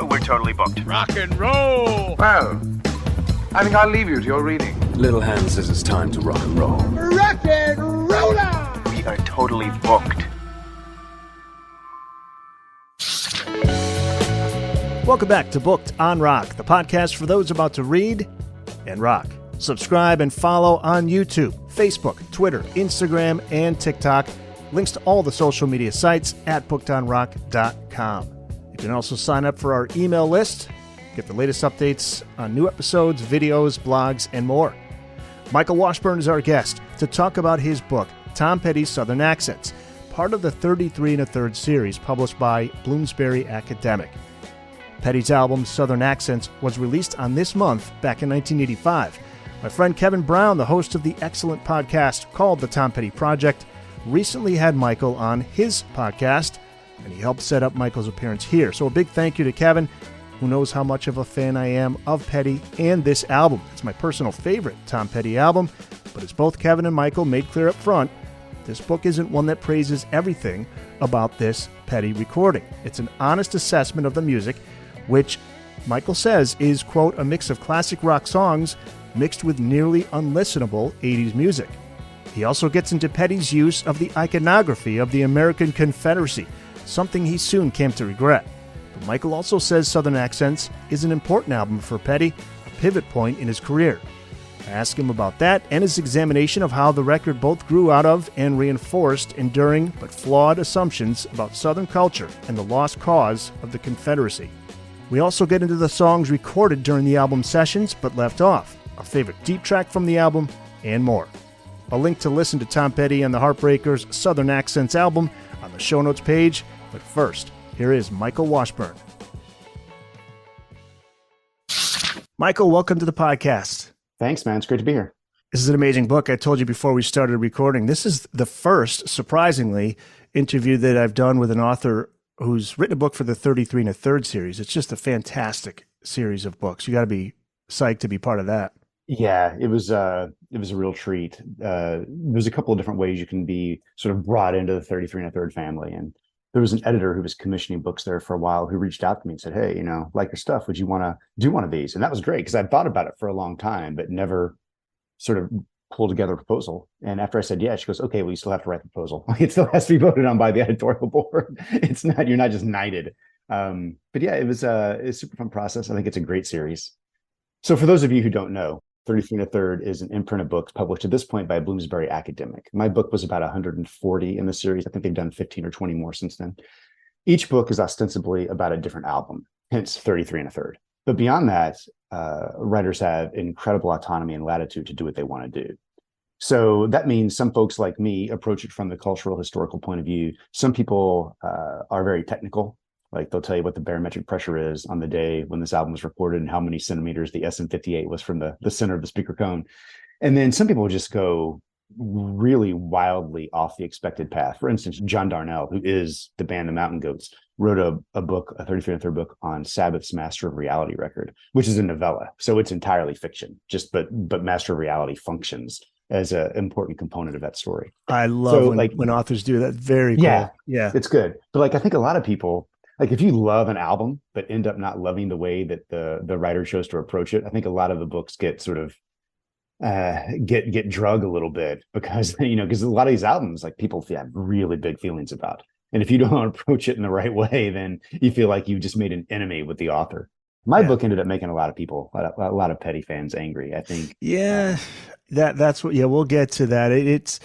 We're totally booked. Rock and roll! Well, I think I'll leave you to your reading. Little Hand says it's time to rock and roll. Rock and roller! We are totally booked. Welcome back to Booked on Rock, the podcast for those about to read and rock. Subscribe and follow on YouTube, Facebook, Twitter, Instagram, and TikTok. Links to all the social media sites at bookedonrock.com. You can also sign up for our email list, get the latest updates on new episodes, videos, blogs, and more. Michael Washburn is our guest to talk about his book, Tom Petty's Southern Accents, part of the 33 1/3 series published by Bloomsbury Academic. Petty's album, Southern Accents, was released on this month back in 1985. My friend Kevin Brown, the host of the excellent podcast called The Tom Petty Project, recently had Michael on his podcast, and he helped set up Michael's appearance here. So a big thank you to Kevin, who knows how much of a fan I am of Petty and this album. It's my personal favorite Tom Petty album, but as both Kevin and Michael made clear up front, this book isn't one that praises everything about this Petty recording. It's an honest assessment of the music, which Michael says is, quote, a mix of classic rock songs mixed with nearly unlistenable 80s music. He also gets into Petty's use of the iconography of the American Confederacy, something he soon came to regret. But Michael also says Southern Accents is an important album for Petty, a pivot point in his career. I ask him about that and his examination of how the record both grew out of and reinforced enduring but flawed assumptions about Southern culture and the lost cause of the Confederacy. We also get into the songs recorded during the album sessions but left off, a favorite deep track from the album, and more. A link to listen to Tom Petty and the Heartbreakers' Southern Accents album on the show notes page, but first, here is Michael Washburn. Michael, welcome to the podcast. Thanks, man. It's great to be here. This is an amazing book. I told you before we started recording, this is the first, surprisingly, interview that I've done with an author who's written a book for the 33 1/3 series. It's just a fantastic series of books. You got to be psyched to be part of that. Yeah, it was a real treat. There's a couple of different ways you can be sort of brought into the 33 1/3 family. And there was an editor who was commissioning books there for a while who reached out to me and said, hey, like your stuff, would you want to do one of these? And that was great because I'd thought about it for a long time, but never sort of pulled together a proposal. And after I said, yeah, she goes, okay, well, you still have to write the proposal. It still has to be voted on by the editorial board. You're not just knighted. But yeah, it's a super fun process. I think it's a great series. So for those of you who don't know, 33 1/3 is an imprint of books published at this point by Bloomsbury Academic. My book was about 140 in the series. I think they've done 15 or 20 more since then. Each book is ostensibly about a different album, hence 33 1/3. But beyond that, writers have incredible autonomy and latitude to do what they want to do. So that means some folks like me approach it from the cultural historical point of view. Some people are very technical. Like they'll tell you what the barometric pressure is on the day when this album was recorded and how many centimeters the SM58 was from the center of the speaker cone. And then some people just go really wildly off the expected path. For instance, John Darnell, who is the band The Mountain Goats, wrote a book, a 33 1/3 book on Sabbath's Master of Reality record, which is a novella. So it's entirely fiction, but Master of Reality functions as an important component of that story. I love when authors do that. Very cool. Yeah, it's good. But I think a lot of people, if you love an album but end up not loving the way that the writer chose to approach it, I think a lot of the books get sort of get drug a little bit because a lot of these albums people have really big feelings about, and if you don't approach it in the right way, then you feel like you just made an enemy with the author. My book ended up making a lot of people, a lot of Petty fans angry, I think. Yeah, that's what. Yeah, we'll get to that.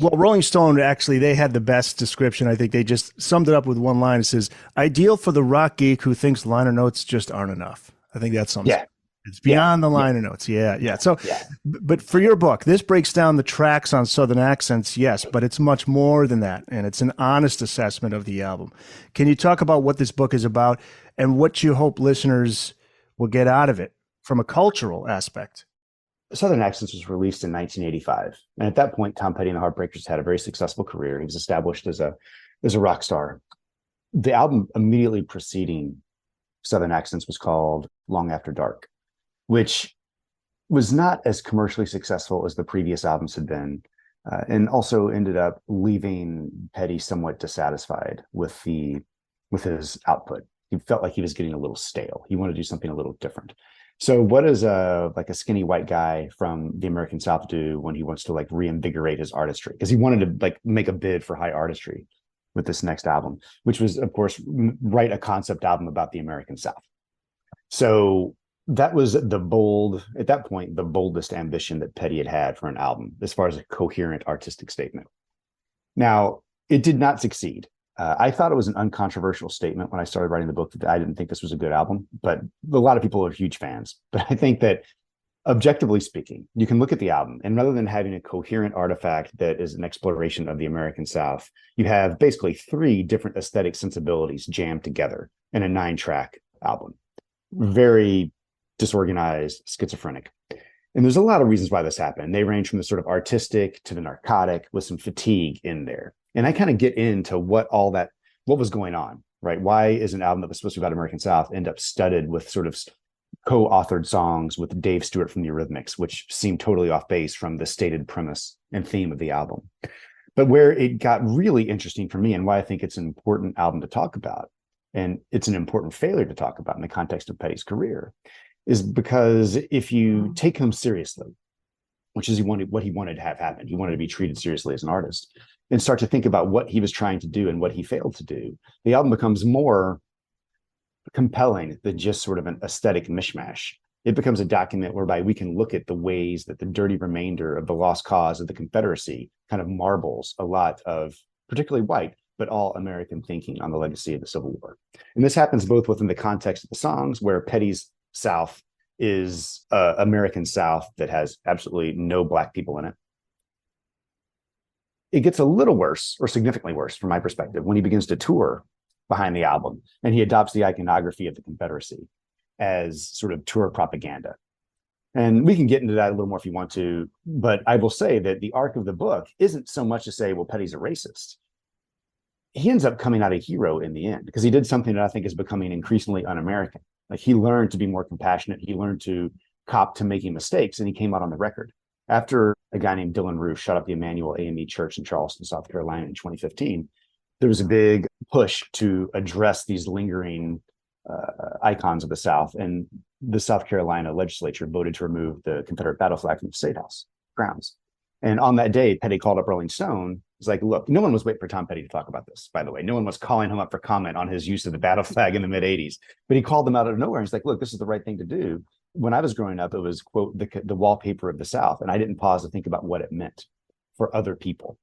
Well, Rolling Stone, actually, they had the best description. I think they just summed it up with one line. It says, ideal for the rock geek who thinks liner notes just aren't enough. I think that sums it. It's beyond the liner notes. Yeah. So, but for your book, this breaks down the tracks on Southern Accents, yes, but it's much more than that. And it's an honest assessment of the album. Can you talk about what this book is about and what you hope listeners will get out of it from a cultural aspect? Southern Accents was released in 1985. And at that point, Tom Petty and the Heartbreakers had a very successful career. He was established as a rock star. The album immediately preceding Southern Accents was called Long After Dark, which was not as commercially successful as the previous albums had been, and also ended up leaving Petty somewhat dissatisfied with his output. He felt like he was getting a little stale. He wanted to do something a little different. So what does a skinny white guy from the American South do when he wants to like reinvigorate his artistry? Because he wanted to like make a bid for high artistry with this next album, which was, of course, write a concept album about the American South. So that was at that point, the boldest ambition that Petty had for an album, as far as a coherent artistic statement. Now, it did not succeed. I thought it was an uncontroversial statement when I started writing the book that I didn't think this was a good album, but a lot of people are huge fans. But I think that objectively speaking, you can look at the album, and rather than having a coherent artifact that is an exploration of the American South, you have basically 3 different aesthetic sensibilities jammed together in a 9-track album. Very disorganized, schizophrenic. And there's a lot of reasons why this happened. They range from the sort of artistic to the narcotic with some fatigue in there. And I kind of get into what was going on, right? Why is an album that was supposed to be about American South end up studded with sort of co-authored songs with Dave Stewart from the Eurythmics, which seemed totally off base from the stated premise and theme of the album. But where it got really interesting for me, and why I think it's an important album to talk about, and it's an important failure to talk about in the context of Petty's career, is because if you take him seriously, which is what he wanted to have happen, he wanted to be treated seriously as an artist, and start to think about what he was trying to do and what he failed to do, the album becomes more compelling than just sort of an aesthetic mishmash. It becomes a document whereby we can look at the ways that the dirty remainder of the lost cause of the Confederacy kind of marbles a lot of particularly white, but all American thinking on the legacy of the Civil War. And this happens both within the context of the songs, where Petty's South is American South that has absolutely no Black people in it. It gets a little worse, or significantly worse from my perspective, when he begins to tour behind the album and he adopts the iconography of the Confederacy as sort of tour propaganda. And we can get into that a little more if you want to, but I will say that the arc of the book isn't so much to say, well, Petty's a racist. He ends up coming out a hero in the end, because he did something that I think is becoming increasingly un-American. Like, he learned to be more compassionate. He learned to cop to making mistakes, and he came out on the record. After a guy named Dylan Roof shot up the Emmanuel AME Church in Charleston, South Carolina in 2015, there was a big push to address these lingering icons of the South, and the South Carolina legislature voted to remove the Confederate battle flag from the State House grounds. And on that day, Petty called up Rolling Stone. It's like, look, no one was waiting for Tom Petty to talk about this, by the way. No one was calling him up for comment on his use of the battle flag in the mid-'80s. But he called them out of nowhere. He's like, look, this is the right thing to do. When I was growing up, it was, quote, the wallpaper of the South. And I didn't pause to think about what it meant for other people.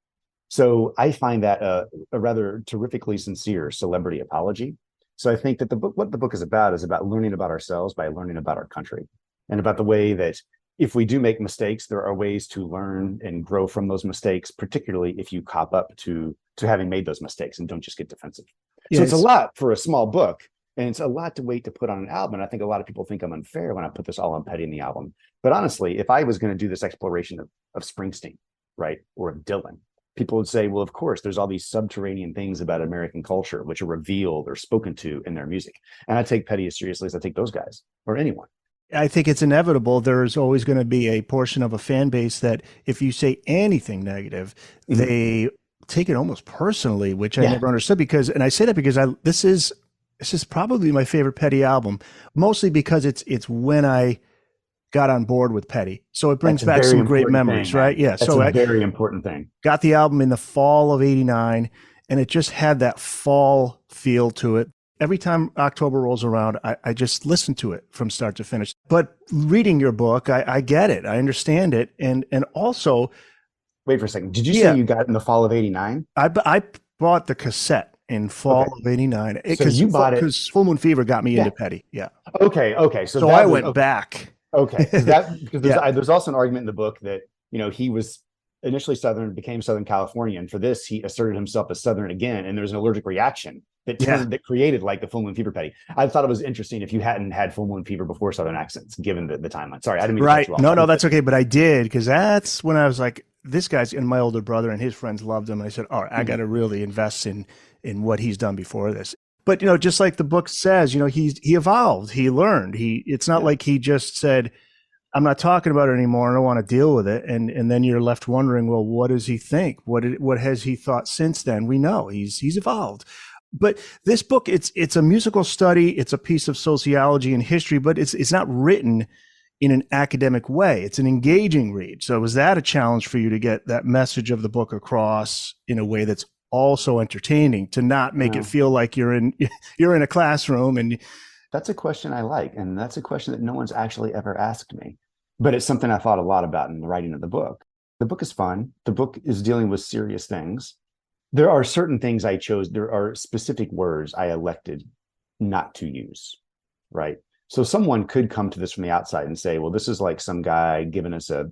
So I find that a rather terrifically sincere celebrity apology. So I think that what the book is about learning about ourselves by learning about our country, and about the way that if we do make mistakes, there are ways to learn and grow from those mistakes, particularly if you cop up to having made those mistakes and don't just get defensive. Yes. So it's a lot for a small book, and it's a lot to wait to put on an album. And I think a lot of people think I'm unfair when I put this all on Petty in the album. But honestly, if I was going to do this exploration of Springsteen, right, or of Dylan, people would say, well, of course, there's all these subterranean things about American culture which are revealed or spoken to in their music. And I take Petty as seriously as I take those guys or anyone. I think it's inevitable. There's always going to be a portion of a fan base that if you say anything negative, they take it almost personally, which I never understood, and I say that because this is probably my favorite Petty album, mostly because it's when I got on board with Petty. So it brings back some great memories, right? Yeah. That's a very important thing. Got the album in the fall of '89, and it just had that fall feel to it. Every time October rolls around, I just listen to it from start to finish. But reading your book, I get it. I understand it. And also... Wait for a second. Did you say you got it in the fall of '89? I bought the cassette in fall of '89. So you bought it... Because Full Moon Fever got me into Petty. Yeah. Okay. So I went back. Okay. Because there's also an argument in the book that, he was initially Southern, became Southern Californian. For this, he asserted himself as Southern again, and there was an allergic reaction that created like the Full Moon Fever Petty. I thought it was interesting if you hadn't had Full Moon Fever before Southern Accents, given the timeline. Sorry, I didn't mean to cut you off. No, that's okay. But I did, because that's when I was like, this guy's, and my older brother and his friends loved him. And I said, all right, I got to really invest in what he's done before this. But, just like the book says, he evolved, he learned. It's not like he just said, I'm not talking about it anymore. I don't want to deal with it. And then you're left wondering, well, what does he think? What has he thought since then? We know he's evolved. But this book, it's a musical study. It's a piece of sociology and history, but it's not written in an academic way. It's an engaging read. So was that a challenge for you to get that message of the book across in a way that's also entertaining, to not make it feel like you're in a classroom? And that's a question I like, and that's a question that no one's actually ever asked me. But it's something I thought a lot about in the writing of the book. The book is fun. The book is dealing with serious things. There are certain things I chose. There are specific words I elected not to use, right? So someone could come to this from the outside and say, well, this is like some guy giving us a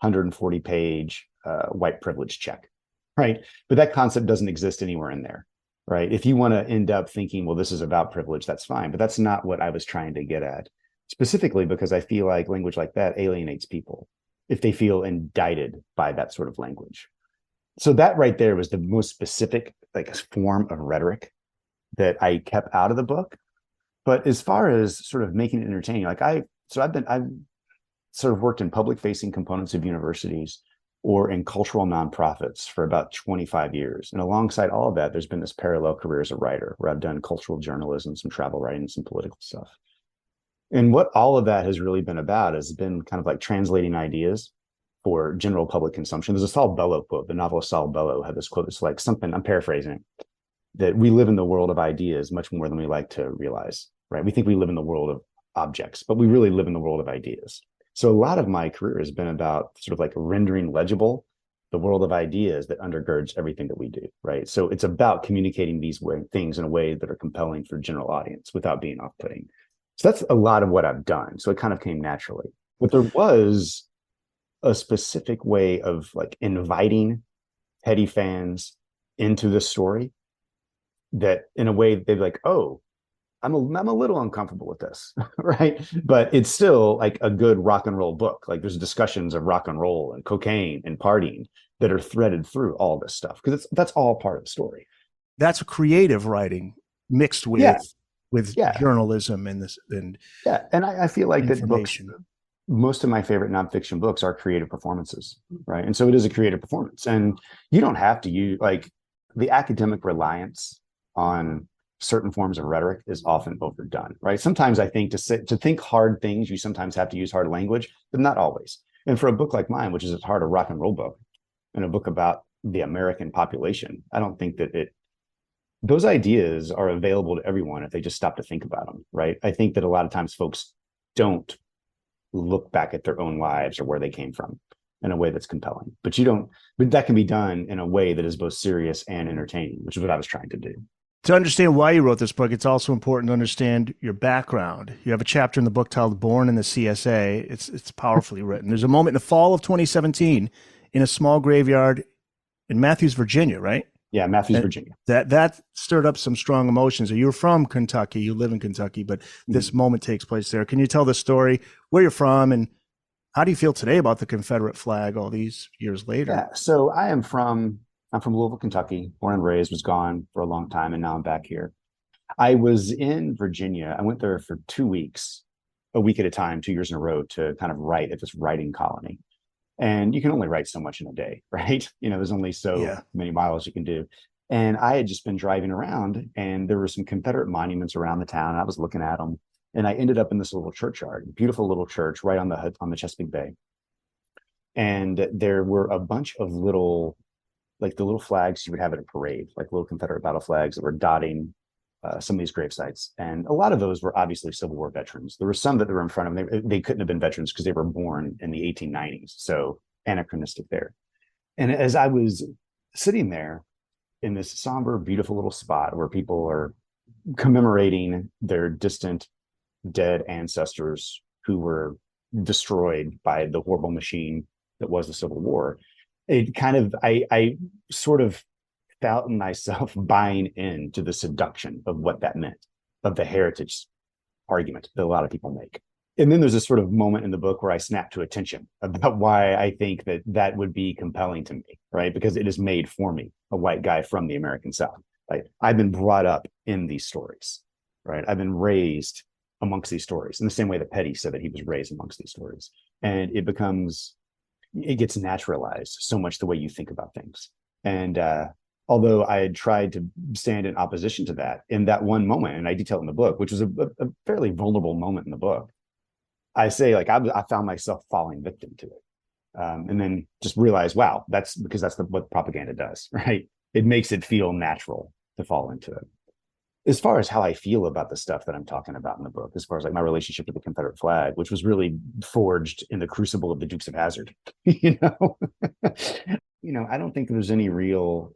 140-page white privilege check, right? But that concept doesn't exist anywhere in there, right? If you want to end up thinking, well, this is about privilege, that's fine. But that's not what I was trying to get at, specifically because I feel like language like that alienates people if they feel indicted by that sort of language. So that right there was the most specific like form of rhetoric that I kept out of the book. But as far as sort of making it entertaining, I've sort of worked in public facing components of universities or in cultural nonprofits for about 25 years. And alongside all of that, there's been this parallel career as a writer where I've done cultural journalism, some travel writing, some political stuff. And what all of that has really been about has been kind of like translating ideas for general public consumption. There's a Saul Bellow quote. The novelist Saul Bellow had this quote that's like something, I'm paraphrasing, that we live in the world of ideas much more than we like to realize, right? We think we live in the world of objects, but we really live in the world of ideas. So a lot of my career has been about sort of like rendering legible the world of ideas that undergirds everything that we do, right? So it's about communicating these things in a way that are compelling for general audience without being off-putting. So that's a lot of what I've done. So it kind of came naturally. But there was a specific way of like inviting petty fans into the story that in a way they'd be like, oh, I'm a little uncomfortable with this, right? But it's still like a good rock and roll book. Like there's discussions of rock and roll and cocaine and partying that are threaded through all this stuff because that's all part of the story. That's a creative writing mixed with journalism and this and I feel like that books, most of my favorite nonfiction books are creative performances, right? And so it is a creative performance, and you don't have to use like the academic reliance on certain forms of rhetoric is often overdone, right? Sometimes I think to think hard things, you sometimes have to use hard language, but not always. And for a book like mine, which is at heart a rock and roll book and a book about the American population, I don't think that those ideas are available to everyone if they just stop to think about them, right? I think that a lot of times folks don't look back at their own lives or where they came from in a way that's compelling. But that can be done in a way that is both serious and entertaining, which is what I was trying to do. To understand why you wrote this book, it's also important to understand your background. You have a chapter in the book titled Born in the CSA. It's powerfully written. There's a moment in the fall of 2017 in a small graveyard in Matthews, Virginia, right? Yeah, Matthews, Virginia. That stirred up some strong emotions. You're from Kentucky, you live in Kentucky, but this moment takes place there. Can you tell the story, where you're from, and how do you feel today about the Confederate flag all these years later? Yeah, so I'm from Louisville, Kentucky, born and raised, was gone for a long time, and now I'm back here. I was in Virginia. I went there for 2 weeks, a week at a time, 2 years in a row, to kind of write at this writing colony. And you can only write so much in a day, right? There's only so many miles you can do. And I had just been driving around, and there were some Confederate monuments around the town, and I was looking at them. And I ended up in this little churchyard, beautiful little church right on the Chesapeake Bay. And there were a bunch of little, like the little flags you would have at a parade, like little Confederate battle flags that were dotting some of these grave sites. And a lot of those were obviously Civil War veterans. There were some that were in front of them. They couldn't have been veterans because they were born in the 1890s. So anachronistic there. And as I was sitting there in this somber, beautiful little spot where people are commemorating their distant dead ancestors who were destroyed by the horrible machine that was the Civil War, it kind of, I sort of felt myself buying into the seduction of what that meant, of the heritage argument that a lot of people make. And then there's this sort of moment in the book where I snap to attention about why I think that would be compelling to me, right? Because it is made for me, a white guy from the American South. Like, I've been brought up in these stories, right? I've been raised amongst these stories in the same way that Petty said that he was raised amongst these stories. And it gets naturalized so much the way you think about things. And although I had tried to stand in opposition to that in that one moment, and I detail it in the book, which was a fairly vulnerable moment in the book. I say, like, I found myself falling victim to it. And then just realize, wow, that's because that's what propaganda does, right? It makes it feel natural to fall into it. As far as how I feel about the stuff that I'm talking about in the book, as far as like my relationship with the Confederate flag, which was really forged in the crucible of the Dukes of Hazzard, you know, I don't think there's any real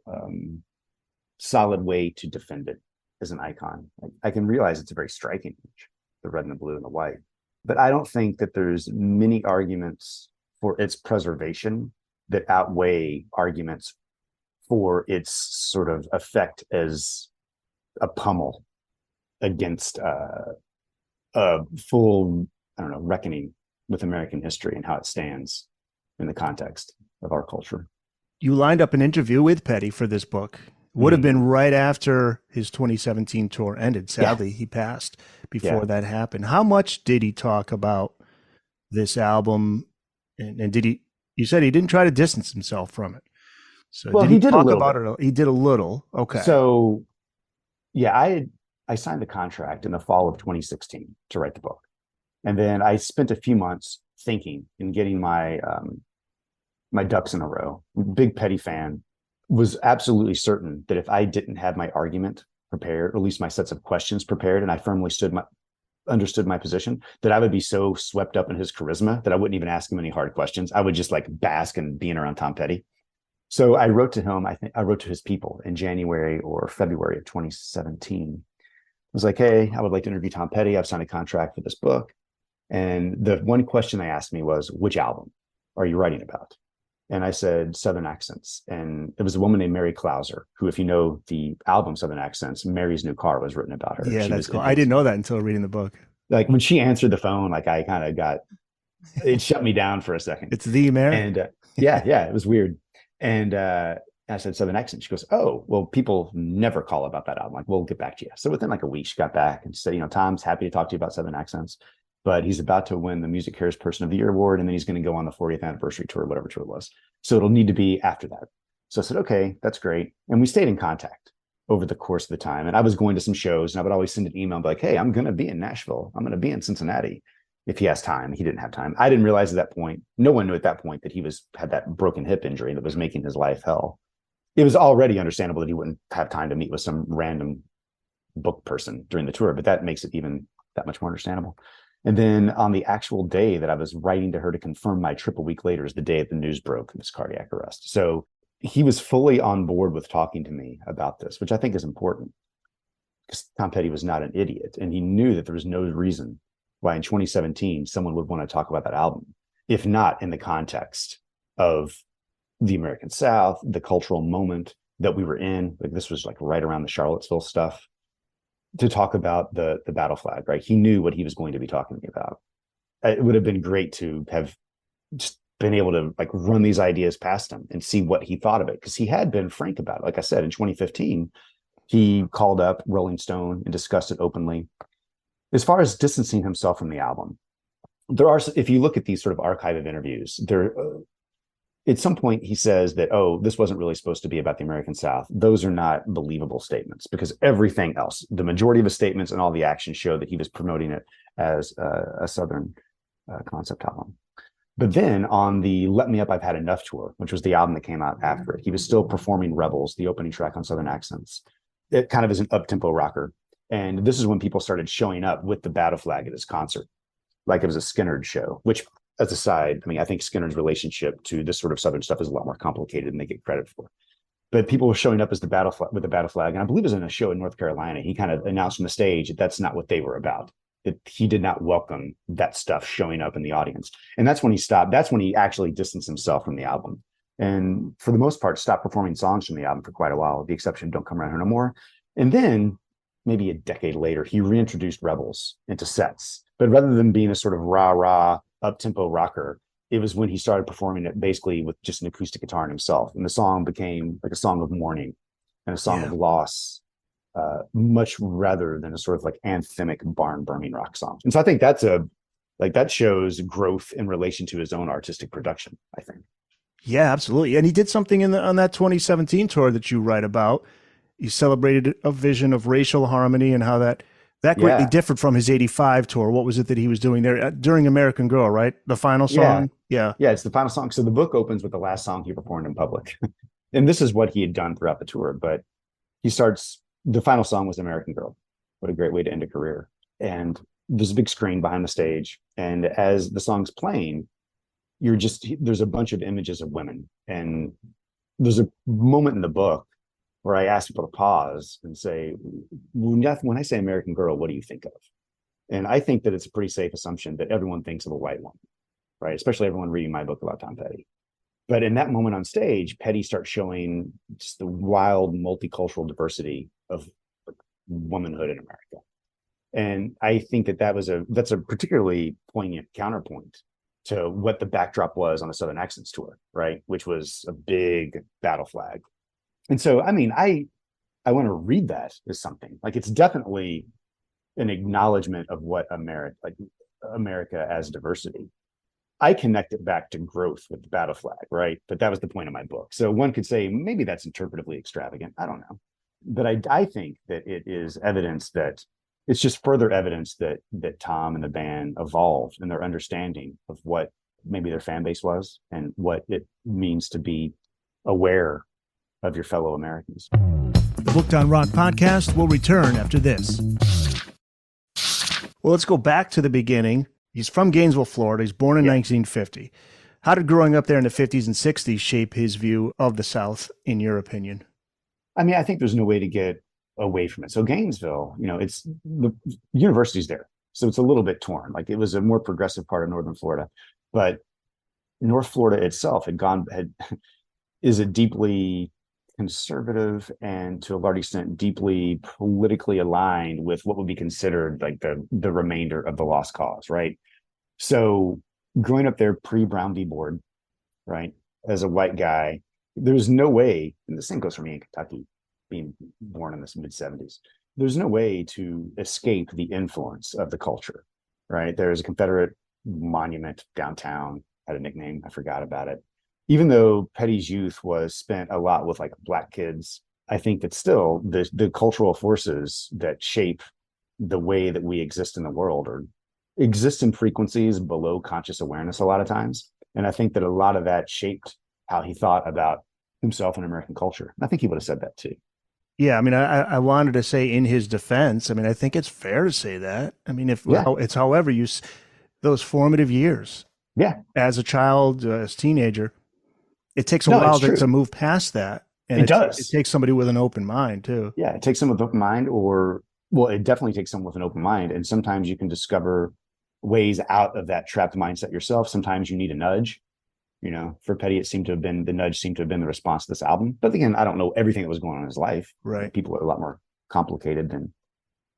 solid way to defend it as an icon. I can realize it's a very striking image, the red and the blue and the white, but I don't think that there's many arguments for its preservation that outweigh arguments for its sort of effect as a pummel against a full, I don't know, reckoning with American history and how it stands in the context of our culture. You lined up an interview with Petty for this book. Would have been right after his 2017 tour ended. Sadly, he passed before that happened. How much did he talk about this album? And did he, you said he didn't try to distance himself from it. So well, did he did talk a little about bit. it? He did a little. Okay. So yeah, I signed the contract in the fall of 2016 to write the book. And then I spent a few months thinking and getting my my ducks in a row. Big Petty fan. Was absolutely certain that if I didn't have my argument prepared, or at least my sets of questions prepared, and I firmly understood my position, that I would be so swept up in his charisma that I wouldn't even ask him any hard questions. I would just like bask in being around Tom Petty. So I wrote to him, I wrote to his people in January or February of 2017. I was like, hey, I would like to interview Tom Petty. I've signed a contract for this book. And the one question they asked me was, which album are you writing about? And I said, Southern Accents. And it was a woman named Mary Clouser, who, if you know the album Southern Accents, Mary's New Car was written about her. Yeah, that's cool. I didn't know that until reading the book. Like when she answered the phone, like I kind of got, it shut me down for a second. It's the Mary? And yeah, it was weird. And I said, Southern Accent. She goes, oh, well, people never call about that album. Like, we'll get back to you. So within like a week, she got back and said, Tom's happy to talk to you about Southern Accents, but he's about to win the Music Cares Person of the Year award, and then he's going to go on the 40th anniversary tour, whatever tour it was. So it'll need to be after that. So I said, okay, that's great. And we stayed in contact over the course of the time. And I was going to some shows, and I would always send an email and be like, hey, I'm going to be in Nashville. I'm going to be in Cincinnati. If he has time. He didn't have time. I didn't realize at that point, no one knew at that point that he had that broken hip injury that was making his life hell. It was already understandable that he wouldn't have time to meet with some random book person during the tour, but that makes it even that much more understandable. And then on the actual day that I was writing to her to confirm my trip a week later is the day that the news broke of his cardiac arrest. So he was fully on board with talking to me about this, which I think is important because Tom Petty was not an idiot. And he knew that there was no reason why in 2017 someone would want to talk about that album, if not in the context of the American South, the cultural moment that we were in. Like this was like right around the Charlottesville stuff. To talk about the battle flag, right? He knew what he was going to be talking to me about. It would have been great to have just been able to like run these ideas past him and see what he thought of it, because he had been frank about it. Like I said, in 2015, he called up Rolling Stone and discussed it openly. As far as distancing himself from the album, there are, if you look at these sort of archive of interviews, there at some point he says that, oh, this wasn't really supposed to be about the American South. Those are not believable statements because everything else, the majority of his statements and all the actions show that he was promoting it as a Southern concept album. But then on the Let Me Up, I've Had Enough tour, which was the album that came out after it, he was still performing Rebels, the opening track on Southern Accents. It kind of is an up-tempo rocker. And this is when people started showing up with the battle flag at his concert, like it was a Skynyrd show, which, as a side, I mean, I think Skynyrd's relationship to this sort of Southern stuff is a lot more complicated than they get credit for. But people were showing up as the battle flag, with the battle flag. And I believe it was in a show in North Carolina. He kind of announced on the stage that that's not what they were about, that he did not welcome that stuff showing up in the audience. And that's when he stopped. That's when he actually distanced himself from the album. And for the most part, stopped performing songs from the album for quite a while, with the exception of Don't Come Around Here No More. And then maybe a decade later, he reintroduced Rebels into sets. But rather than being a sort of rah-rah, up-tempo rocker, it was when he started performing it basically with just an acoustic guitar and himself. And the song became like a song of mourning and a song of loss, much rather than a sort of like anthemic barn-burning rock song. And so I think that's that shows growth in relation to his own artistic production, I think. Yeah, absolutely. And he did something on that 2017 tour that you write about. He celebrated a vision of racial harmony and how that greatly Yeah. differed from his 85 tour. What was it that he was doing there during American Girl, right? The final Yeah. song? Yeah. Yeah. It's the final song. So the book opens with the last song he performed in public. And this is what he had done throughout the tour. But the final song was American Girl. What a great way to end a career. And there's a big screen behind the stage. And as the song's playing, there's a bunch of images of women. And there's a moment in the book where I ask people to pause and say, when I say American Girl, what do you think of? And I think that it's a pretty safe assumption that everyone thinks of a white woman, right? Especially everyone reading my book about Tom Petty. But in that moment on stage, Petty starts showing just the wild multicultural diversity of womanhood in America. And I think that's a particularly poignant counterpoint to what the backdrop was on the Southern Accents tour, right? Which was a big battle flag. And so, I mean, I want to read that as something like it's definitely an acknowledgement of what America as diversity. I connect it back to growth with the battle flag, right? But that was the point of my book. So one could say maybe that's interpretively extravagant. I don't know. But I think that it is evidence that it's just further evidence that Tom and the band evolved in their understanding of what maybe their fan base was and what it means to be aware of your fellow Americans. The Booked on Rock podcast will return after this. Well, let's go back to the beginning. He's from Gainesville, Florida. He's born in 1950. How did growing up there in the 50s and 60s shape his view of the South, in your opinion? I mean, I think there's no way to get away from it. So Gainesville, it's the university's there. So it's a little bit torn. Like it was a more progressive part of Northern Florida, but North Florida itself is a deeply conservative and to a large extent deeply politically aligned with what would be considered like the remainder of the Lost Cause, right? So growing up there pre-Brown v. Board, right, as a white guy, there's no way, and the same goes for me in Kentucky, being born in the mid-70s, there's no way to escape the influence of the culture, right? There's a Confederate monument downtown, had a nickname, I forgot about it. Even though Petty's youth was spent a lot with like black kids, I think that still the cultural forces that shape the way that we exist in the world or exist in frequencies below conscious awareness a lot of times. And I think that a lot of that shaped how he thought about himself and American culture. I think he would have said that too. Yeah, I mean, I wanted to say in his defense, I mean, I think it's fair to say that. I mean, it's however those formative years. Yeah. As a child, as a teenager, it takes a while to move past that. And it does. It takes somebody with an open mind too. Yeah, it takes someone with an open mind it definitely takes someone with an open mind. And sometimes you can discover ways out of that trapped mindset yourself. Sometimes you need a nudge. For Petty, the nudge seemed to have been the response to this album. But again, I don't know everything that was going on in his life. Right. People are a lot more complicated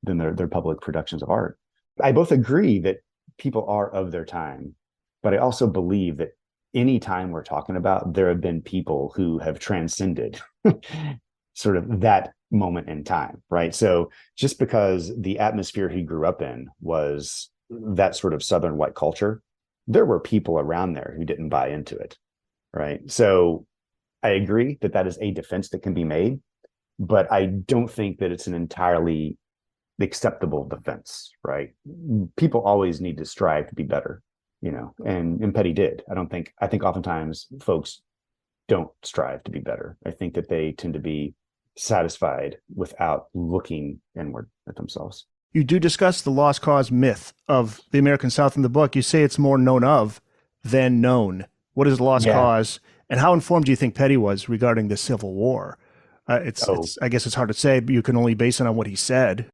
than their public productions of art. I both agree that people are of their time, but I also believe that any time we're talking about, there have been people who have transcended sort of that moment in time, right? So just because the atmosphere he grew up in was that sort of Southern white culture, there were people around there who didn't buy into it, right? So I agree that is a defense that can be made, but I don't think that it's an entirely acceptable defense, right? People always need to strive to be better, and Petty did. I think oftentimes folks don't strive to be better. I think that they tend to be satisfied without looking inward at themselves. You do discuss the lost cause myth of the American South in the book. You say it's more known of than known. What is the lost cause, and how informed do you think Petty was regarding the Civil War? I guess it's hard to say, but you can only base it on what he said.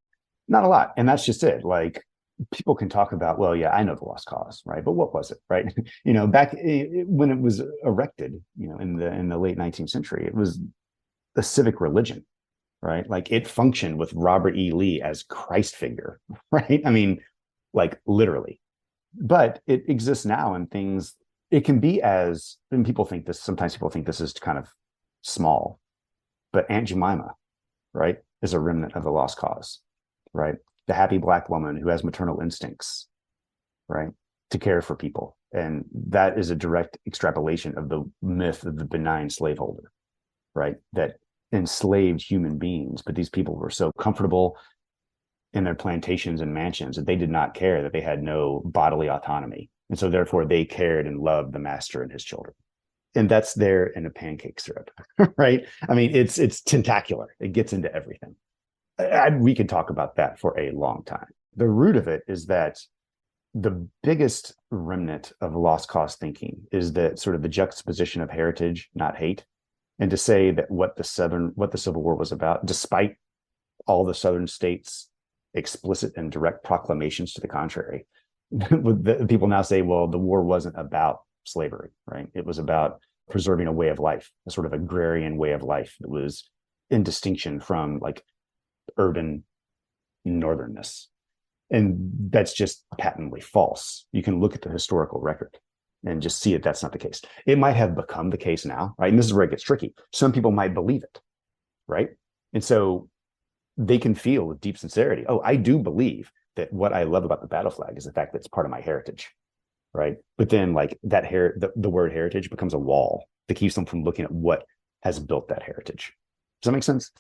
Not a lot, and that's just it. Like people can talk about, well, yeah, I know the lost cause, right? But what was it, right? Back when it was erected, in the late 19th century, it was a civic religion. Right? Like it functioned with Robert E. Lee as Christ figure, right? I mean, like literally. But it exists now in things, it can be and sometimes people think this is kind of small, but Aunt Jemima, right, is a remnant of the lost cause, right? The happy Black woman who has maternal instincts, right, to care for people, And that is a direct extrapolation of the myth of the benign slaveholder, right? That enslaved human beings, but these people were so comfortable in their plantations and mansions that they did not care that they had no bodily autonomy. And so therefore they cared and loved the master and his children. And that's there in a pancake syrup, right? I mean, it's tentacular. It gets into everything. We could talk about that for a long time. The root of it is that the biggest remnant of lost cause thinking is that sort of the juxtaposition of heritage, not hate, and to say that what the Civil War was about, despite all the Southern states' explicit and direct proclamations to the contrary, people now say, well, the war wasn't about slavery, right? It was about preserving a way of life, a sort of agrarian way of life that was in distinction from like urban northernness. And that's just patently false. You can look at the historical record and just see that that's not the case. It might have become the case now, right? And this is where it gets tricky. Some people might believe it, right? And so they can feel with deep sincerity, oh, I do believe that what I love about the battle flag is the fact that it's part of my heritage, right? But then like that the word heritage becomes a wall that keeps them from looking at what has built that heritage. Does that make sense?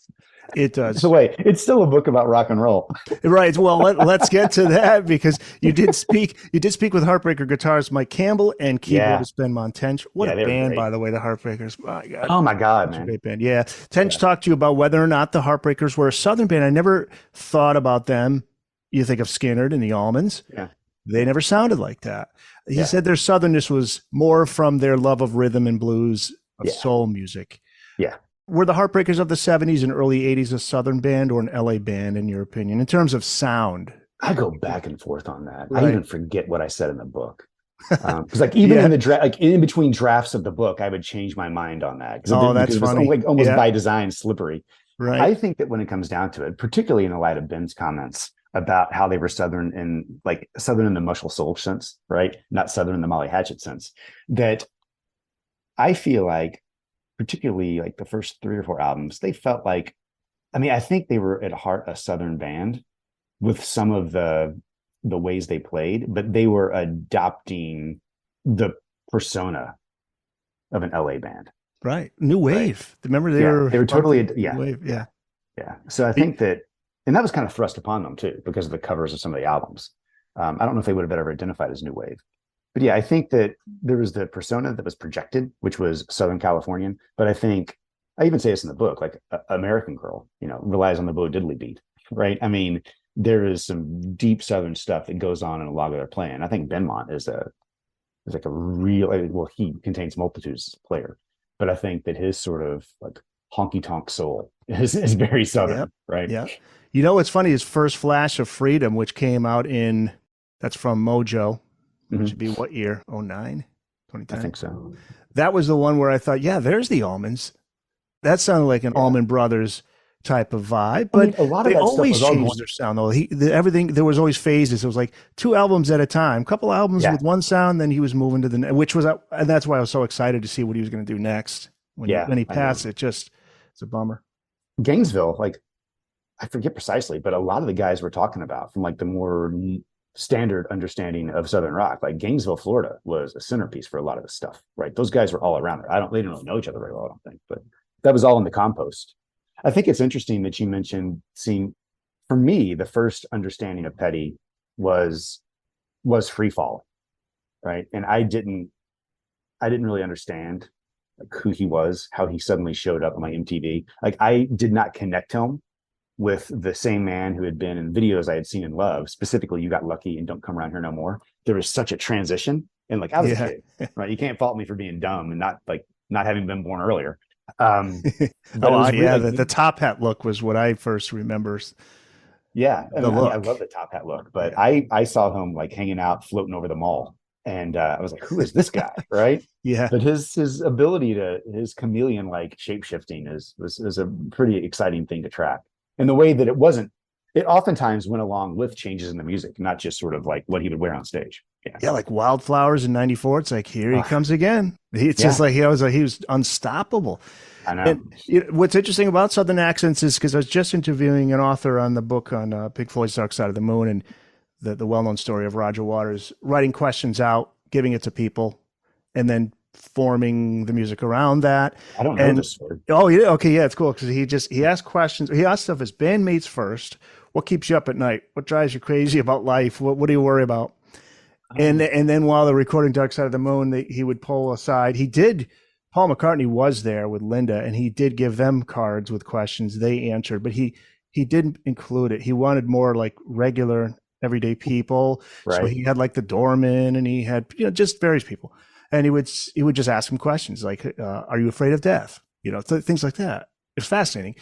It does. So wait, it's still a book about rock and roll. Right. Well, let's get to that because you did speak with Heartbreaker guitarist Mike Campbell and keyboardist Ben Montench. What a band, by the way, the Heartbreakers. My God. Oh my God, man. Great band. Yeah. Tench talked to you about whether or not the Heartbreakers were a Southern band. I never thought about them. You think of Skinner and the Almonds. Yeah. They never sounded like that. He said their Southernness was more from their love of rhythm and blues, of soul music. Yeah. Were the Heartbreakers of the 70s and early 80s a Southern band or an LA band, in your opinion, in terms of sound? I go back and forth on that. Right. I even forget what I said in the book. Because like even in the draft, like in between drafts of the book, I would change my mind on that. That's funny. It was almost by design slippery. Right. I think that when it comes down to it, particularly in the light of Ben's comments about how they were Southern in the Muscle Soul sense, right? Not Southern in the Molly Hatchet sense, that I feel like, particularly like the first 3 or 4 albums, they felt like, I mean, I think they were at heart a Southern band with some of the ways they played, but they were adopting the persona of an LA band. Right. New wave. Right. Remember they were totally, new wave. Yeah. Yeah. So I think that, and that was kind of thrust upon them too, because of the covers of some of the albums. I don't know if they would have been ever identified as new wave. But yeah, I think that there was the persona that was projected, which was Southern Californian. But I think, I even say this in the book, like American Girl, relies on the Bo Diddley beat, right? I mean, there is some deep Southern stuff that goes on in a lot of their playing. I think Benmont is like a real, well, he contains multitudes as a player. But I think that his sort of like honky tonk soul is very Southern, right? Yeah. What's funny, his first Flash of Freedom, which came out that's from Mojo. Which would be what year? 2009? 2010? I think so. That was the one where I thought, there's the Almonds. That sounded like an Allman Brothers type of vibe, but a lot of they that always stuff was changed their sound though. Everything, there was always phases. It was like 2 albums at a time, couple albums with one sound, then he was moving to and that's why I was so excited to see what he was going to do next. When he passed it's a bummer. Gainesville, like, I forget precisely, but a lot of the guys we're talking about from like the more standard understanding of Southern rock, like Gainesville, Florida, was a centerpiece for a lot of this stuff, right? Those guys were all around there. They didn't really know each other very well, I don't think, but that was all in the compost. I think it's interesting that you mentioned for me, the first understanding of Petty was Free Fall, right? And I didn't really understand like who he was, how he suddenly showed up on my MTV. Like I did not connect him with the same man who had been in videos I had seen and loved, specifically You Got Lucky and Don't Come Around Here No More. There was such a transition. And like I was a kid, right? You can't fault me for being dumb and not having been born earlier. The top hat look was what I first remember. Yeah. I love the top hat look, but I saw him like hanging out, floating over the mall. And I was like, who is this guy? Right. Yeah. But his ability his chameleon like shape shifting was a pretty exciting thing to track. And the way that it oftentimes went along with changes in the music, not just sort of like what he would wear on stage. Yeah, like Wildflowers in '94. It's like, here he comes again. It's just like he was unstoppable. I know. And what's interesting about Southern accents is because I was just interviewing an author on the book on Pink Floyd's Dark Side of the Moon and the well-known story of Roger Waters writing questions out giving it to people and then forming the music around that. I don't know this story. Oh, yeah. Okay. Yeah. It's cool. Cause he asked questions. He asked of his bandmates first. What keeps you up at night? What drives you crazy about life? What do you worry about? And then while they're recording Dark Side of the Moon, he would pull aside. Paul McCartney was there with Linda, and he did give them cards with questions they answered, but he didn't include it. He wanted more like regular everyday people. Right. So he had like the doorman, and he had, just various people. And he would just ask him questions like, are you afraid of death? Things like that. It's fascinating.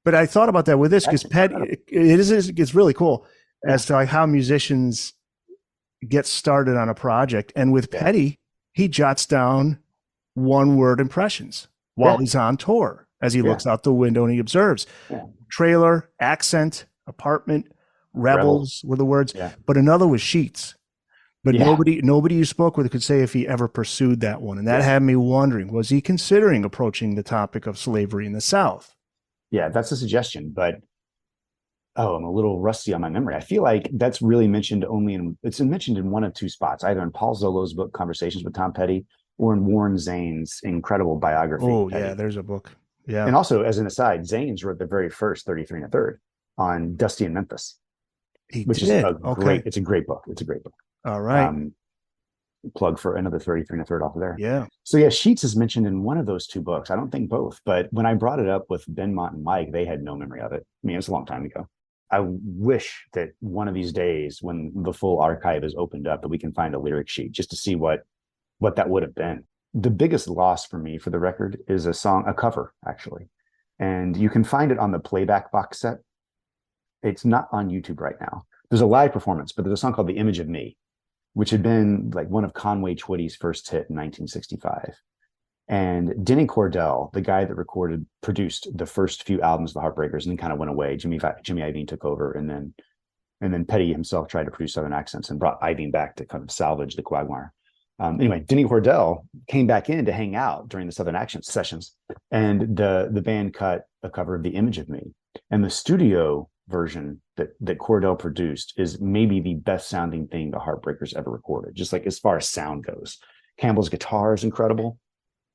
But I thought about that with this because it's really cool as to like how musicians get started on a project. And with Petty, he jots down one-word impressions while he's on tour as he looks out the window and he observes. Trailer, accent, apartment, rebels were the words, but another was sheets. But nobody you spoke with could say if he ever pursued that one. And that had me wondering, was he considering approaching the topic of slavery in the South? Yeah, that's a suggestion, but I'm a little rusty on my memory. I feel like that's really mentioned it's mentioned in one of two spots, either in Paul Zolo's book, Conversations with Tom Petty, or in Warren Zane's incredible biography. Oh, yeah, there's a book. Yeah. And also, as an aside, Zane's wrote the very first 33 1/3 on Dusty in Memphis, which is a great book. It's a great book. All right. Plug for another 33 1/3 off of there. Yeah. So yeah, Sheets is mentioned in one of those two books. I don't think both, but when I brought it up with Ben Mott and Mike, they had no memory of it. I mean, it's a long time ago. I wish that one of these days when the full archive is opened up that we can find a lyric sheet just to see what that would have been. The biggest loss for me, for the record, is a cover, actually. And you can find it on the playback box set. It's not on YouTube right now. There's a live performance, but there's a song called The Image of Me, which had been like one of Conway Twitty's first hit in 1965. And Denny Cordell, the guy that produced the first few albums of the Heartbreakers and then kind of went away. Jimmy Iovine took over, and then Petty himself tried to produce Southern Accents and brought Iovine back to kind of salvage the quagmire. Anyway, Denny Cordell came back in to hang out during the Southern Accents sessions, and the band cut a cover of The Image of Me. And the studio version that Cordell produced is maybe the best sounding thing the Heartbreakers ever recorded, just like as far as sound goes. Campbell's guitar is incredible.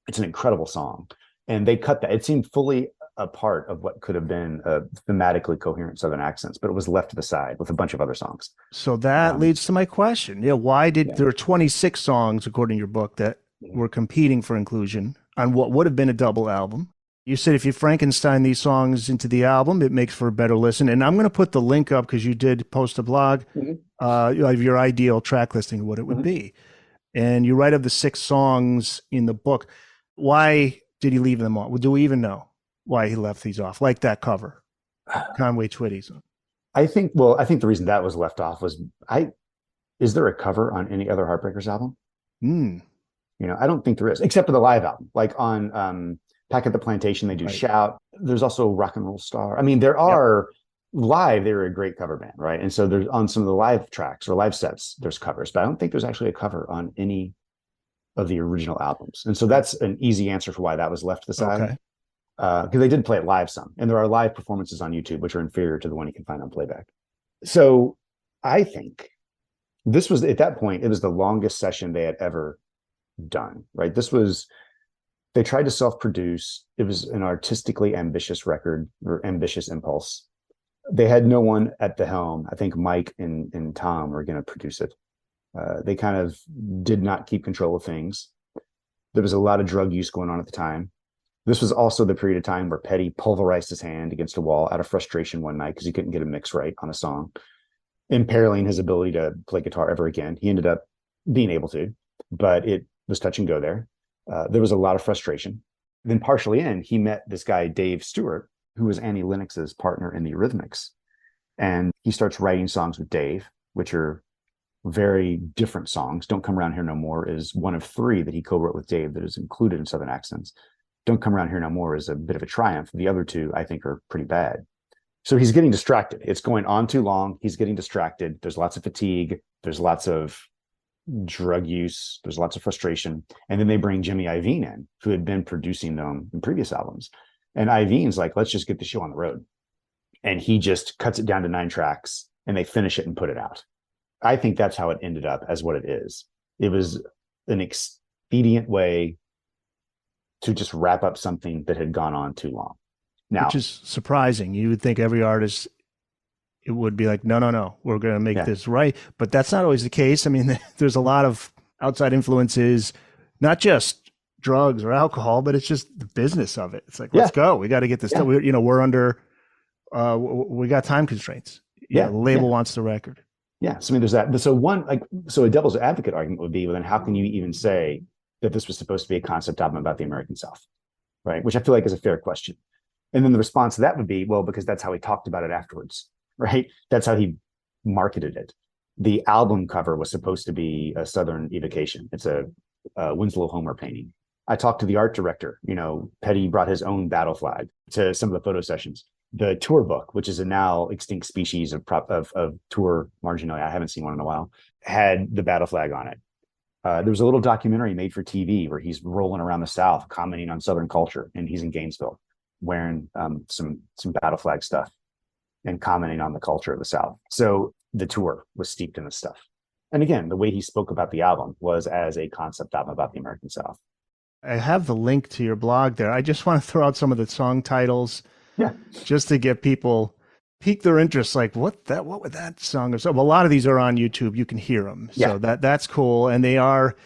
It's an incredible song. And they cut that. It seemed fully a part of what could have been a thematically coherent Southern Accents, but it was left to the side with a bunch of other songs. So that leads to my question. Why there are 26 songs, according to your book, that were competing for inclusion on what would have been a double album? You said if you Frankenstein these songs into the album, it makes for a better listen. And I'm going to put the link up because you did post a blog of your ideal track listing of what it would be. And you write of the 6 songs in the book. Why did he leave them off? Do we even know why he left these off? Like that cover, Conway Twitty's. I think the reason that was left off was is there a cover on any other Heartbreakers album? I don't think there is, except for the live album. Like on Pack at the Plantation, they do Shout. There's also Rock and Roll Star. I mean, there are live, they're a great cover band, right? And so there's on some of the live tracks or live sets, there's covers, but I don't think there's actually a cover on any of the original albums. And so that's an easy answer for why that was left to the side. Because they did play it live some, and there are live performances on YouTube which are inferior to the one you can find on playback. So I think this was, at that point, it was the longest session they had ever done, right? They tried to self-produce. It was an artistically ambitious record, or ambitious impulse. They had no one at the helm. I think Mike and Tom were going to produce it. They kind of did not keep control of things. There was a lot of drug use going on at the time. This was also the period of time where Petty pulverized his hand against a wall out of frustration one night because he couldn't get a mix right on a song, imperiling his ability to play guitar ever again. He ended up being able to, but it was touch and go there. There was a lot of frustration. Then partially he met this guy, Dave Stewart, who was Annie Lennox's partner in the Eurythmics. And he starts writing songs with Dave, which are very different songs. Don't Come Around Here No More is one of 3 that he co-wrote with Dave that is included in Southern Accents. Don't Come Around Here No More is a bit of a triumph. The other 2, I think, are pretty bad. So he's getting distracted. It's going on too long. He's getting distracted. There's lots of fatigue. There's lots of drug use. There's lots of frustration. And then they bring Jimmy Iovine in, who had been producing them in previous albums. And Iovine's like, let's just get the show on the road. And he just cuts it down to 9 tracks, and they finish it and put it out. I think that's how it ended up as what it is. It was an expedient way to just wrap up something that had gone on too long. Now, which is surprising. You would think every artist, it would be like, no, we're going to make this right. But that's not always the case. I mean, there's a lot of outside influences, not just drugs or alcohol, but it's just the business of it. It's like, let's go. We got to get this done. We're under, we got time constraints. The label wants the record. Yeah. So I mean, there's that. So a devil's advocate argument would be, well, then how can you even say that this was supposed to be a concept album about the American South? Right. Which I feel like is a fair question. And then the response to that would be, well, because that's how he talked about it afterwards. Right. That's how he marketed it. The album cover was supposed to be a Southern evocation. It's a Winslow Homer painting. I talked to the art director. Petty brought his own battle flag to some of the photo sessions. The tour book, which is a now extinct species of tour marginalia, I haven't seen one in a while, had the battle flag on it. There was a little documentary made for TV where he's rolling around the South, commenting on Southern culture, and he's in Gainesville wearing some battle flag stuff and commenting on the culture of the South. So the tour was steeped in this stuff. And again, the way he spoke about the album was as a concept album about the American South. I have the link to your blog there. I just want to throw out some of the song titles, just to get people pique their interest. Like, what would that song or so? Well, a lot of these are on YouTube. You can hear them, so that's cool. And they are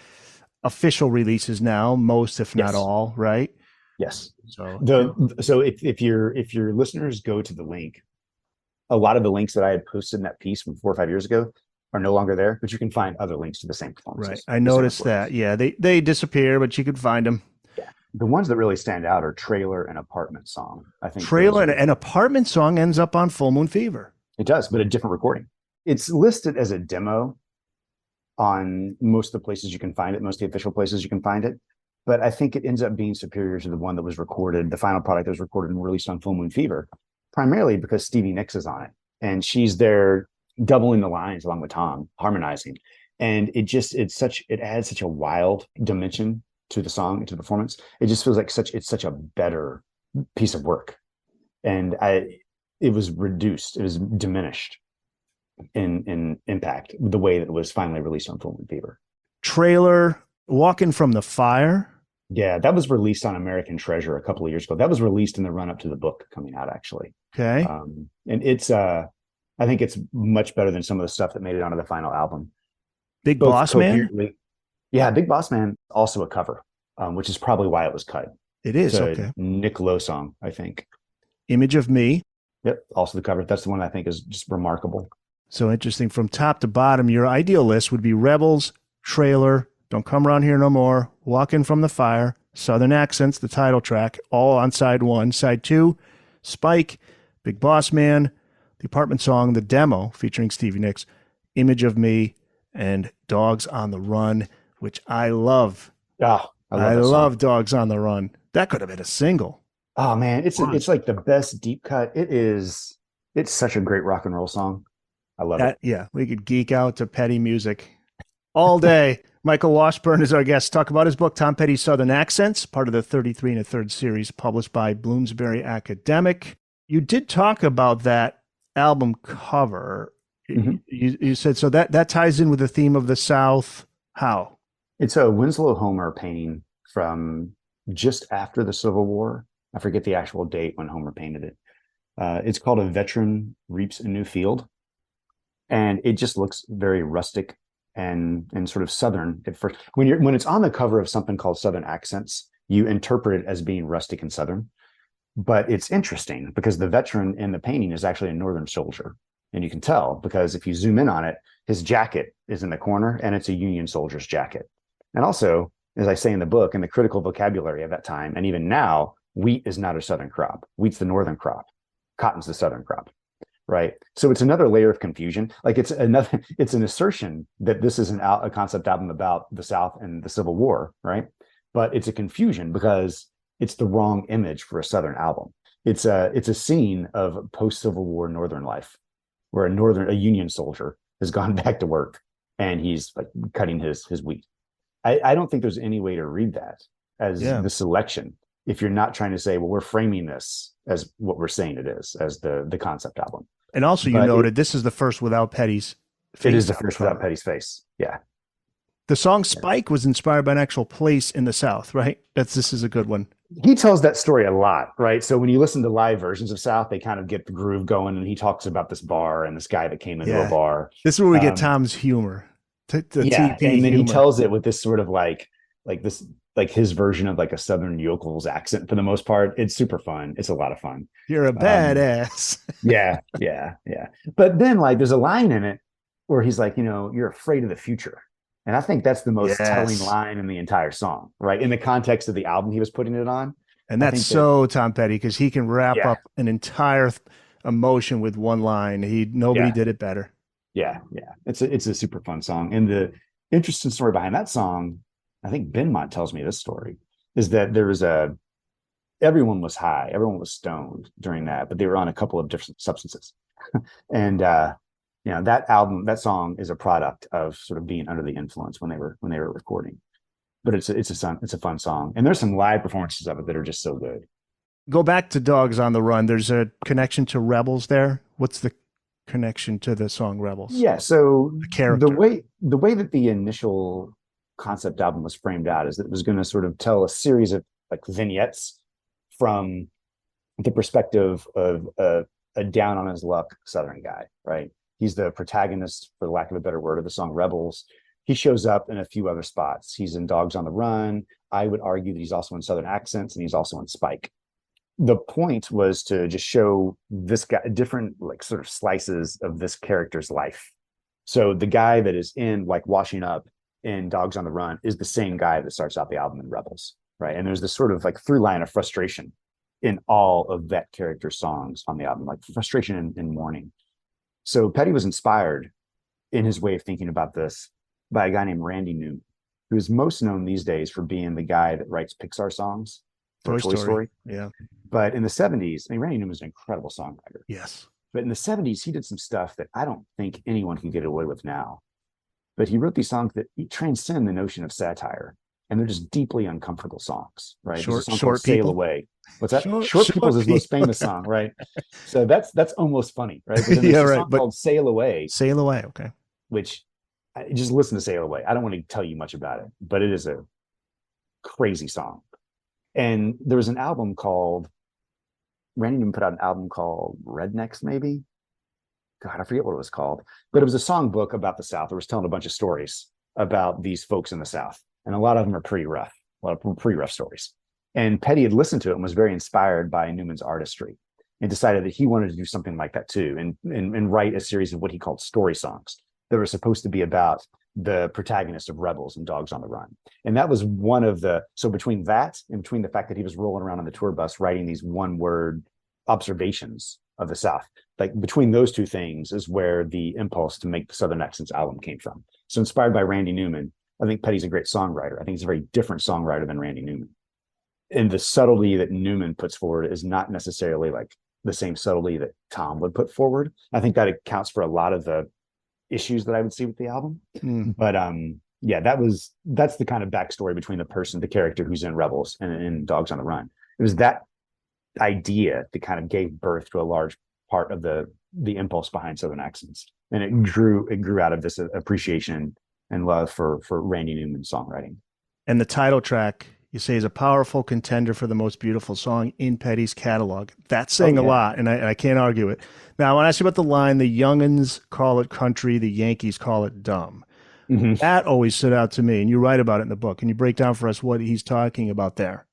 official releases now, most if not all, right? Yes. So if your listeners go to the link, a lot of the links that I had posted in that piece from 4 or 5 years ago are no longer there, but you can find other links to the same performances. Right. I noticed that. Yeah, they disappear, but you can find them. Yeah. The ones that really stand out are Trailer and Apartment Song. I think Trailer and Apartment Song ends up on Full Moon Fever. It does, but a different recording. It's listed as a demo on most of the places you can find it, most of the official places you can find it. But I think it ends up being superior to the one that was recorded, the final product that was recorded and released on Full Moon Fever, primarily because Stevie Nicks is on it. And she's there doubling the lines along with Tom, harmonizing. And it adds such a wild dimension to the song and to the performance. It just feels like it's such a better piece of work. And it was diminished in impact the way that it was finally released on Full Moon Fever. Trailer, Walking from the Fire. Yeah, that was released on American Treasure a couple of years ago. That was released in the run up to the book coming out, actually. Okay. And it's I think it's much better than some of the stuff that made it onto the final album. Big Boss Man? Yeah, Big Boss Man, also a cover, which is probably why it was cut. It is, it's okay. A Nick Lowe song, I think. Image of Me. Yep, also the cover. That's the one I think is just remarkable. So interesting. From top to bottom, your ideal list would be Rebels, Trailer, Don't Come Around Here No More, Walking from the Fire, Southern Accents, the title track, all on side one. Side two, Spike, Big Boss Man, the Apartment Song, the demo featuring Stevie Nicks, Image of Me, and Dogs on the Run, which I love. Oh, I love Dogs on the Run. That could have been a single. Oh man, it's like the best deep cut. It's such a great rock and roll song. I love it. Yeah, we could geek out to Petty music all day. Michael Washburn is our guest. Talk about his book, Tom Petty's Southern Accents, part of the 33 1/3 series published by Bloomsbury Academic. You did talk about that album cover. Mm-hmm. You said, so that ties in with the theme of the South. How? It's a Winslow Homer painting from just after the Civil War. I forget the actual date when Homer painted it. It's called A Veteran Reaps a New Field. And it just looks very rustic and sort of Southern at first. When it's on the cover of something called Southern Accents, you interpret it as being rustic and Southern. But it's interesting because the veteran in the painting is actually a Northern soldier. And you can tell because if you zoom in on it, his jacket is in the corner and it's a Union soldier's jacket. And also, as I say in the book, in the critical vocabulary of that time, and even now, wheat is not a Southern crop. Wheat's the Northern crop. Cotton's the Southern crop. Right. So it's another layer of confusion. Like it's an assertion that this is a concept album about the South and the Civil War. Right. But it's a confusion because it's the wrong image for a Southern album. It's a scene of post-Civil War Northern life where a Union soldier has gone back to work and he's like cutting his wheat. I don't think there's any way to read that as the selection if you're not trying to say, well, we're framing this as what we're saying it is, as the concept album. And also, you noted this is the first without Petty's face. It is the first without Petty's face. Yeah. The song Spike was inspired by an actual place in the South, right? This is a good one. He tells that story a lot, right? So when you listen to live versions of South, they kind of get the groove going, and he talks about this bar and this guy that came into a bar. This is where we get Tom's humor. And then he tells it with this sort of like his version of like a Southern yokel's accent for the most part. It's super fun. It's a lot of fun. You're a badass. Yeah. But then like there's a line in it where he's like, you're afraid of the future. And I think that's the most telling line in the entire song, right? In the context of the album he was putting it on. And that's Tom Petty, because he can wrap up an entire emotion with one line. Nobody did it better. Yeah. It's a super fun song. And the interesting story behind that song, I think Benmont tells me this story, is that there was everyone was high, everyone was stoned during that, but they were on a couple of different substances. And that song is a product of sort of being under the influence when they were recording. But it's a fun song, and there's some live performances of it that are just so good. Go back to Dogs on the Run. There's a connection to Rebels there. What's the connection to the song Rebels? Yeah, so the way that the initial concept album was framed out is that it was going to sort of tell a series of like vignettes from the perspective of a down on his luck Southern guy, right? He's the protagonist, for lack of a better word, of the song Rebels. He shows up in a few other spots. He's in Dogs on the Run. I would argue that he's also in Southern Accents, and he's also in Spike. The point was to just show this guy different like sort of slices of this character's life. So the guy that is in like washing up in Dogs on the Run is the same guy that starts out the album in Rebels, right? And there's this sort of like through line of frustration in all of that character's songs on the album, like frustration and mourning. So Petty was inspired in his way of thinking about this by a guy named Randy Newman, who is most known these days for being the guy that writes Pixar songs for Toy Story. Yeah. But in the 70s, Randy Newman was an incredible songwriter. Yes. But in the 70s, he did some stuff that I don't think anyone can get away with now. But he wrote these songs that transcend the notion of satire. And they're just deeply uncomfortable songs, right? Short People. Sail Away. What's that? Short People's his most famous song, right? So that's almost funny, right? But then there's a song called Sail Away. Sail Away, okay. Which, just listen to Sail Away. I don't want to tell you much about it, but it is a crazy song. And there was an album called, Randy Newman put out an album called Rednecks, maybe? God, I forget what it was called. But it was a song book about the South. It was telling a bunch of stories about these folks in the South. And a lot of them are pretty rough, stories. And Petty had listened to it and was very inspired by Newman's artistry and decided that he wanted to do something like that too, and write a series of what he called story songs that were supposed to be about the protagonist of Rebels and Dogs on the Run. And that was one of so between that and between the fact that he was rolling around on the tour bus writing these one-word observations of the South, like between those two things is where the impulse to make the Southern Accents album came from. So inspired by Randy Newman, I think Petty's a great songwriter. I think he's a very different songwriter than Randy Newman. And the subtlety that Newman puts forward is not necessarily like the same subtlety that Tom would put forward. I think that accounts for a lot of the issues that I would see with the album. But that's the kind of backstory between the character who's in Rebels and in Dogs on the Run. It was that idea that kind of gave birth to a large part of the impulse behind Southern Accents. And it grew out of this appreciation and love for Randy Newman's songwriting. And the title track, you say, is a powerful contender for the most beautiful song in Petty's catalog. That's saying a lot, and I can't argue it. Now, I want to ask you about the line, the young'uns call it country, the Yankees call it dumb. Mm-hmm. That always stood out to me, and you write about it in the book. Can you break down for us what he's talking about there?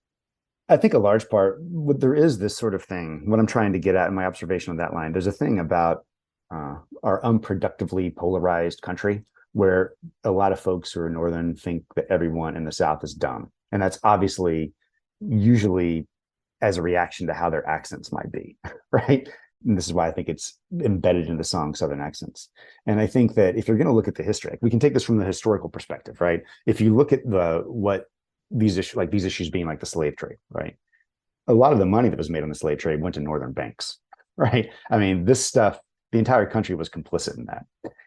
I think a large part, there is this sort of thing, what I'm trying to get at in my observation of that line, there's a thing about our unproductively polarized country, where a lot of folks who are Northern think that everyone in the South is dumb. And that's obviously usually as a reaction to how their accents might be, right? And this is why I think it's embedded in the song Southern Accents. And I think that if you're going to look at the history, we can take this from the historical perspective, right? If you look at these issues being like the slave trade, right? A lot of the money that was made on the slave trade went to Northern banks, right? This stuff, the entire country was complicit in that.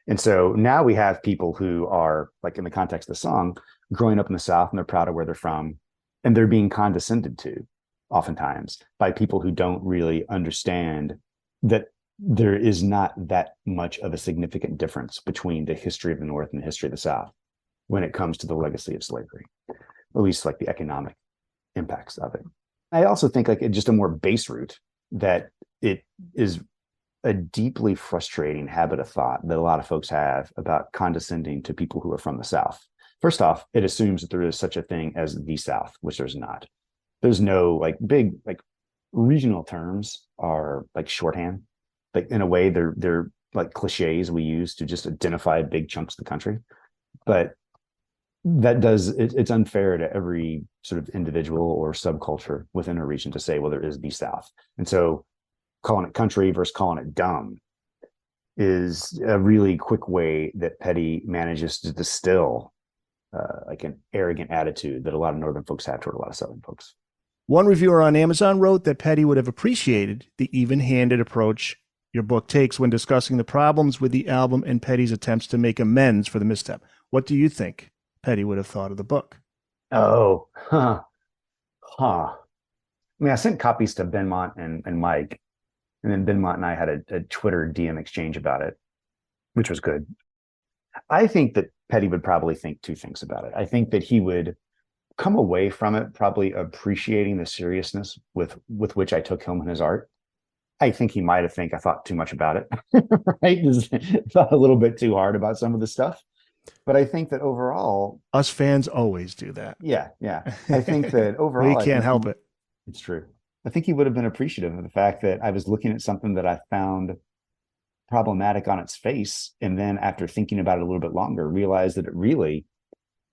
And so now we have people who are, like in the context of the song, growing up in the South, and they're proud of where they're from, and they're being condescended to oftentimes by people who don't really understand that there is not that much of a significant difference between the history of the North and the history of the South. when it comes to the legacy of slavery, at least like the economic impacts of it. I also think like just a more base root that it is a deeply frustrating habit of thought that a lot of folks have about condescending to people who are from the South. First off, it assumes that there is such a thing as the South, which there's not. There's no like big like regional terms are like shorthand. Like in a way, they're like cliches we use to just identify big chunks of the country. But it's unfair to every sort of individual or subculture within a region to say, well, there is the South. And so calling it country versus calling it dumb is a really quick way that Petty manages to distill like an arrogant attitude that a lot of Northern folks have toward a lot of Southern folks. One reviewer on Amazon wrote that Petty would have appreciated the even-handed approach your book takes when discussing the problems with the album and Petty's attempts to make amends for the misstep. What do you think Petty would have thought of the book? Oh, I mean, I sent copies to Benmont and Mike, and then Benmont and I had a Twitter DM exchange about it, which was good. I think that Petty would probably think two things about it. I think that he would come away from it probably appreciating the seriousness with which I took him and his art. I think he might have I thought too much about it, right? Just thought a little bit too hard about some of the stuff. But I think that overall, us fans always do that. Yeah. I think that overall, we can't help it. It's true. I think he would have been appreciative of the fact that I was looking at something that I found problematic on its face. And then after thinking about it a little bit longer, realized that it really,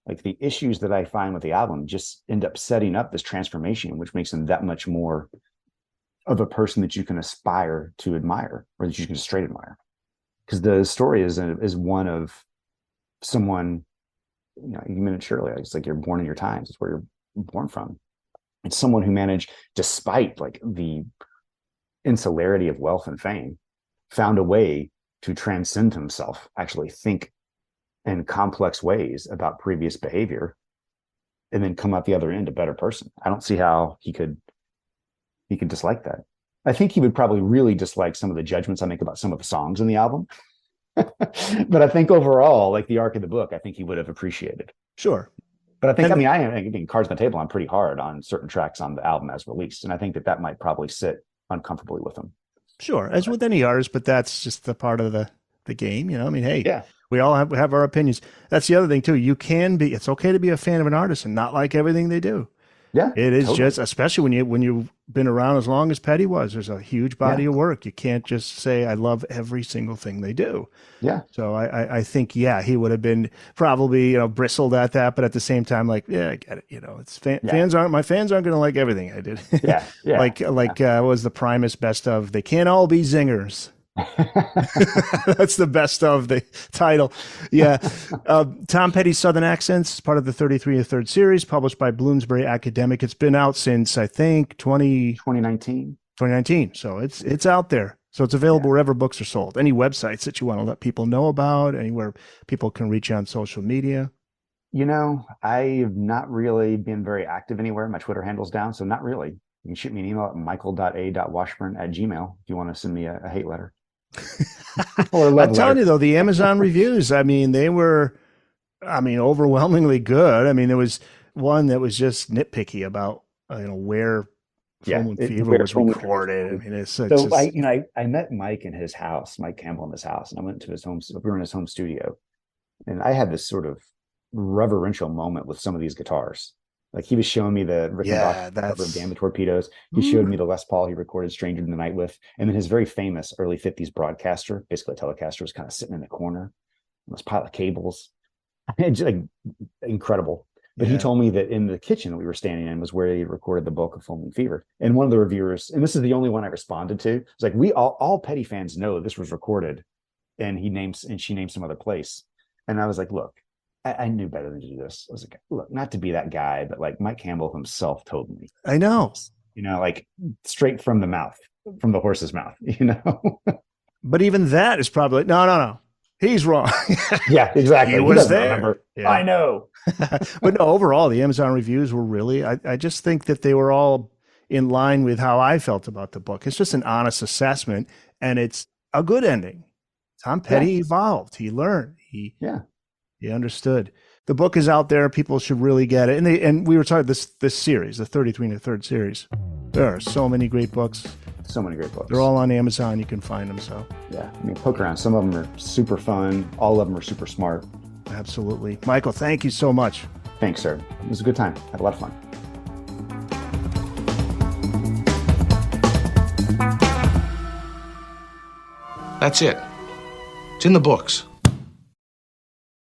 like the issues that I find with the album just end up setting up this transformation, which makes him that much more of a person that you can aspire to admire, or that you can straight admire. Because the story is one of someone, you know, you mentioned earlier, it's like you're born in your times. It's where you're born from. It's someone who managed, despite like the insularity of wealth and fame, found a way to transcend himself, actually think in complex ways about previous behavior, and then come out the other end a better person. I don't see how he could dislike that. I think he would probably really dislike some of the judgments I make about some of the songs in the album. But I think overall, like the arc of the book, I think he would have appreciated. Sure. But I think, I mean, cards on the table, I'm pretty hard on certain tracks on the album as released. And I think that might probably sit uncomfortably with him. Sure. As with any artist, but that's just the part of the game, you know? I mean, hey, yeah. We all have our opinions. That's the other thing too. It's okay to be a fan of an artist and not like everything they do. Yeah, it is totally. Just, especially when you've been around as long as Petty was, there's a huge body of work. You can't just say, I love every single thing they do. Yeah. So I think, he would have been probably, bristled at that, but at the same time, like, yeah, I get it. You know, it's my fans aren't going to like everything I did. Yeah. What was the Primus best of? They can't all be zingers. That's the best of the title. Yeah. Tom Petty's Southern Accents, part of the 33 1/3 series, published by Bloomsbury Academic. It's been out since, I think, 2019. So it's out there. So it's available wherever books are sold. Any websites that you want to let people know about, anywhere people can reach you on social media? You know, I have not really been very active anywhere. My Twitter handle's down, so not really. You can shoot me an email at michael.a.washburn@gmail if you want to send me a hate letter. I'm telling you though, the Amazon reviews, I mean, they were, overwhelmingly good. I mean, there was one that was just nitpicky about, where Film and Fever was recorded. I mean, I met Mike in his house, Mike Campbell in his house, and I went to his home. We were in his home studio, and I had this sort of reverential moment with some of these guitars. Like he was showing me the Rick and cover of Damn the Torpedoes. He showed me the Les Paul he recorded Stranger in the Night with. And then his very famous early 50s broadcaster, basically a Telecaster, was kind of sitting in the corner. This pile of cables. Just, like, incredible. But he told me that in the kitchen that we were standing in was where he recorded the bulk of Film and Fever. And one of the reviewers, and this is the only one I responded to, it's like, we all Petty fans know this was recorded. And she named some other place. And I was like, look, I knew better than to do this. I was like, look, not to be that guy, but like Mike Campbell himself told me. I know. Like straight from the mouth, from the horse's mouth, But even that is probably, no. He's wrong. Yeah, exactly. He was there. Yeah. I know. But no, overall, the Amazon reviews were really, I just think that they were all in line with how I felt about the book. It's just an honest assessment, and it's a good ending. Tom Petty evolved. He learned. Yeah, understood. The book is out there. People should really get it. And we were talking this series, the 33 and a Third series. There are so many great books. So many great books. They're all on Amazon. You can find them. So yeah, I mean, poke around. Some of them are super fun. All of them are super smart. absolutely. Michael, thank you so much. Thanks, sir. It was a good time. Had a lot of fun. That's it. It's in the books.